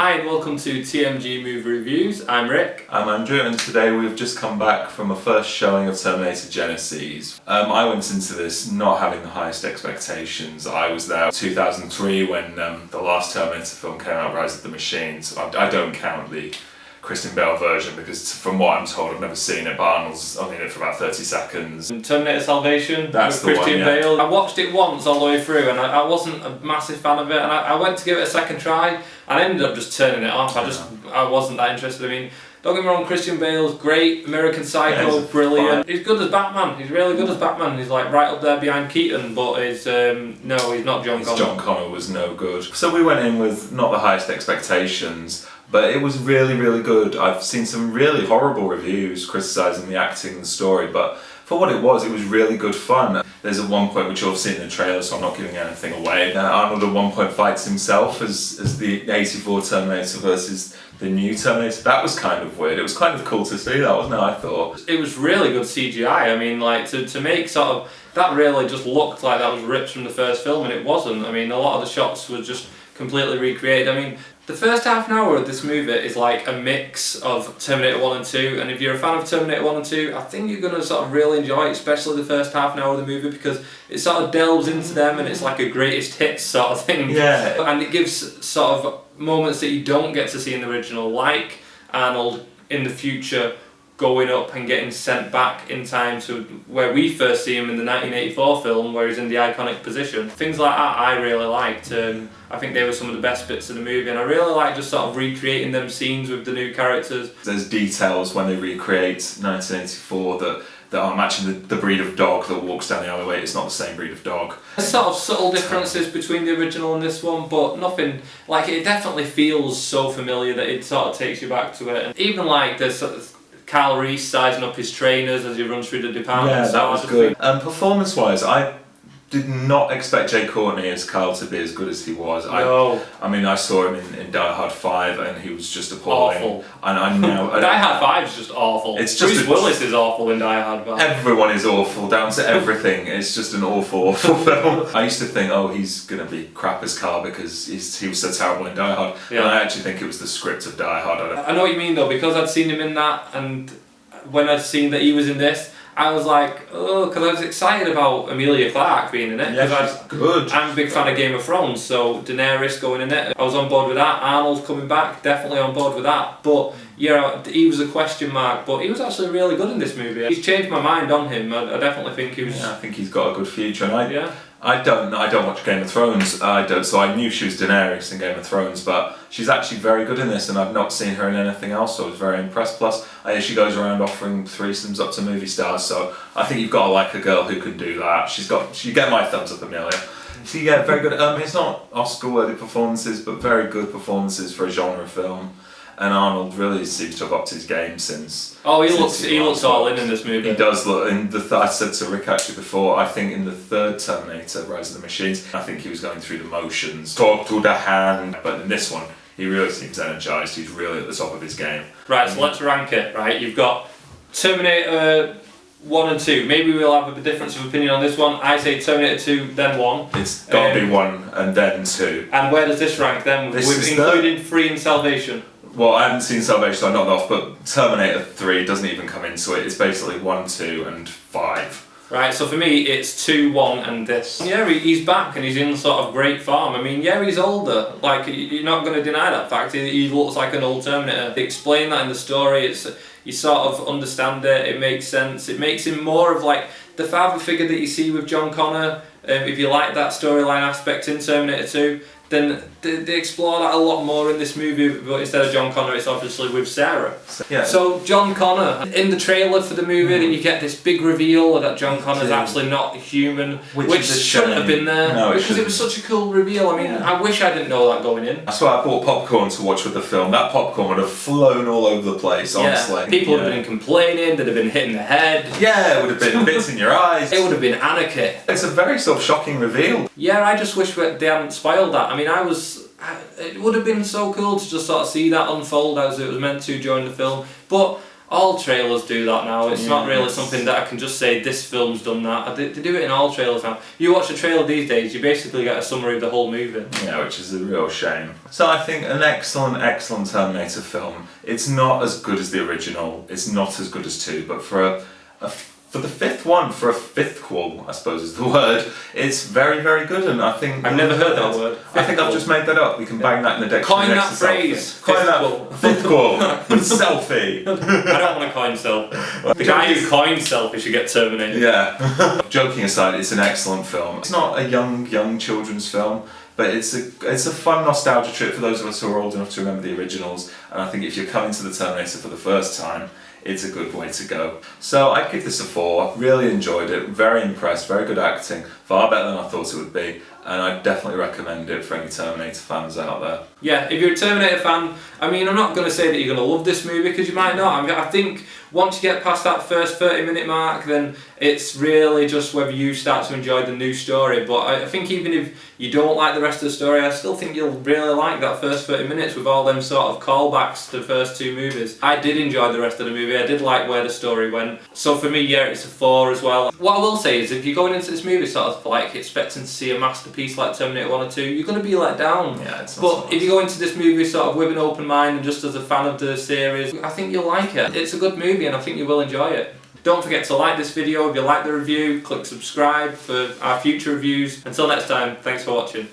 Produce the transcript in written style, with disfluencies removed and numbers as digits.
Hi and welcome to TMG Movie Reviews. I'm Rick. I'm Andrew, and today we've just come back from a first showing of Terminator Genisys. I went into this not having the highest expectations. I was there in 2003 when the last Terminator film came out, Rise of the Machines. I don't count the Christian Bale version because from what I'm told I've never seen it, but Arnold's only in it for about 30 seconds. Terminator Salvation That's with the Christian one, yeah. Bale. I watched it once all the way through and I wasn't a massive fan of it, and I went to give it a second try and I ended up just turning it off. I wasn't that interested. I mean, don't get me wrong, Christian Bale's great, American Psycho, brilliant. He's good as Batman, he's really good as Batman. He's like right up there behind Keaton, but he's not John Connor. John Connor was no good. So we went in with not the highest expectations, but it was really, really good. I've seen some really horrible reviews criticising the acting and the story, but for what it was really good fun. There's at one point, which you'll have seen in the trailer, so I'm not giving anything away. Arnold at one point fights himself as the 84 Terminator versus the new Terminator. That was kind of weird. It was kind of cool to see that, wasn't it, I thought? It was really good CGI. I mean, like, to make sort of, that really just looked like that was ripped from the first film, and it wasn't. I mean, a lot of the shots were just completely recreated. I mean, the first half an hour of this movie is like a mix of Terminator 1 and 2, and if you're a fan of Terminator 1 and 2, I think you're going to sort of really enjoy it, especially the first half an hour of the movie, because it sort of delves into them and it's like a greatest hits sort of thing. Yeah. And it gives sort of moments that you don't get to see in the original, like Arnold in the future going up and getting sent back in time to where we first see him in the 1984 film, where he's in the iconic position. Things like that I really liked. I think they were some of the best bits of the movie, and I really like just sort of recreating them scenes with the new characters. There's details when they recreate 1984 that aren't matching the breed of dog that walks down the alleyway. It's not the same breed of dog. There's sort of subtle differences between the original and this one, but nothing, like, it definitely feels so familiar that it sort of takes you back to it. And even like there's sort of Kyle Reese sizing up his trainers as he runs through the department. Yeah, that was good. Performance-wise, I did not expect Jay Courtney as Kyle to be as good as he was. No. I mean, I saw him in Die Hard 5 and he was just appalling. Awful. And I know... Die Hard 5 is just awful. It's just Bruce Willis is awful in Die Hard 5. Everyone is awful, down to everything. It's just an awful film. I used to think, oh, he's going to be crap as Kyle because he was so terrible in Die Hard. Yeah. And I actually think it was the script of Die Hard. I know what you mean though, because I'd seen him in that, and when I'd seen that he was in this, I was like, oh, because I was excited about Emilia Clarke being in it. Yeah, she's good. I'm a big fan of Game of Thrones, so Daenerys going in it, I was on board with that. Arnold coming back, definitely on board with that. But yeah, he was a question mark, but he was actually really good in this movie. He's changed my mind on him. I definitely think he was. Yeah, I think he's got a good future. And I don't watch Game of Thrones. So I knew she was Daenerys in Game of Thrones, but she's actually very good in this, and I've not seen her in anything else, so I was very impressed. Plus, she goes around offering threesomes up to movie stars, so I think you've got to like a girl who can do that. You get my thumbs up, Emilia. So yeah, very good. It's not Oscar-worthy performances, but very good performances for a genre film. And Arnold really seems to have upped his game since. Oh, he looks all in this movie. He does look. I said to Rick actually before, I think in the third Terminator, Rise of the Machines, I think he was going through the motions, talk to the hand. But in this one, he really seems energized. He's really at the top of his game. Right, so let's rank it. Right, you've got Terminator 1 and 2. Maybe we'll have a difference of opinion on this one. I say Terminator 2, then 1. It's got to be 1 and then 2. And where does this rank then? With including 3 and Salvation. Well, I haven't seen Salvation, so I knocked off, but Terminator 3 doesn't even come into it. It's basically 1, 2, and 5. Right, so for me, it's 2, 1, and this. Yeah, he's back and he's in sort of great form. I mean, yeah, he's older. Like, you're not going to deny that fact. He looks like an old Terminator. They explain that in the story. You sort of understand it. It makes sense. It makes him more of like the father figure that you see with John Connor. If you like that storyline aspect in Terminator 2, then they explore that a lot more in this movie, but instead of John Connor, it's obviously with Sarah. Yeah. So John Connor, in the trailer for the movie, you get this big reveal that John Connor's actually not human, which shouldn't have been there, because it was such a cool reveal. I mean, I wish I didn't know that going in. That's why I bought popcorn to watch with the film. That popcorn would have flown all over the place, honestly. Yeah. People would have been complaining, they'd have been hitting the head. Yeah, it would have been bits in your eyes. It would have been anarchy. It's a very sort of shocking reveal. Yeah, I just wish they hadn't spoiled that. I mean, it would have been so cool to just sort of see that unfold as it was meant to during the film. But all trailers do that now. It's not really Yes. something that I can just say this film's done that. They do it in all trailers now. You watch a trailer these days, you basically get a summary of the whole movie. Yeah, which is a real shame. So I think an excellent Terminator film. It's not as good as the original. It's not as good as 2, but for the fifth one, for a fifthquel, I suppose is the word, it's very, very good, and I think... I've never heard that word. I think I've just made that up. We can bang that in the dictionary. Coin that phrase. Coin that fifthquel with selfie. I don't want to coin selfie. The guy who coined selfie should get terminated. Yeah. Joking aside, it's an excellent film. It's not a young children's film, but it's a fun nostalgia trip for those of us who are old enough to remember the originals, and I think if you're coming to the Terminator for the first time, it's a good way to go. So I'd give this a 4, really enjoyed it, very impressed, very good acting, far better than I thought it would be, and I'd definitely recommend it for any Terminator fans out there. Yeah, if you're a Terminator fan, I mean, I'm not going to say that you're going to love this movie, because you might not. I think once you get past that first 30-minute mark, then it's really just whether you start to enjoy the new story. But I think even if you don't like the rest of the story, I still think you'll really like that first 30 minutes with all them sort of callbacks to the first 2 movies. I did enjoy the rest of the movie, I did like where the story went. So for me, yeah, it's a 4 as well. What I will say is, if you're going into this movie sort of like expecting to see a masterpiece like Terminator 1 or 2, you're going to be let down. Yeah, it's not but so much. if you go into this movie sort of with an open mind and just as a fan of the series, I think you'll like it. It's a good movie and I think you will enjoy it. Don't forget to like this video if you like the review, click subscribe for our future reviews. Until next time, thanks for watching.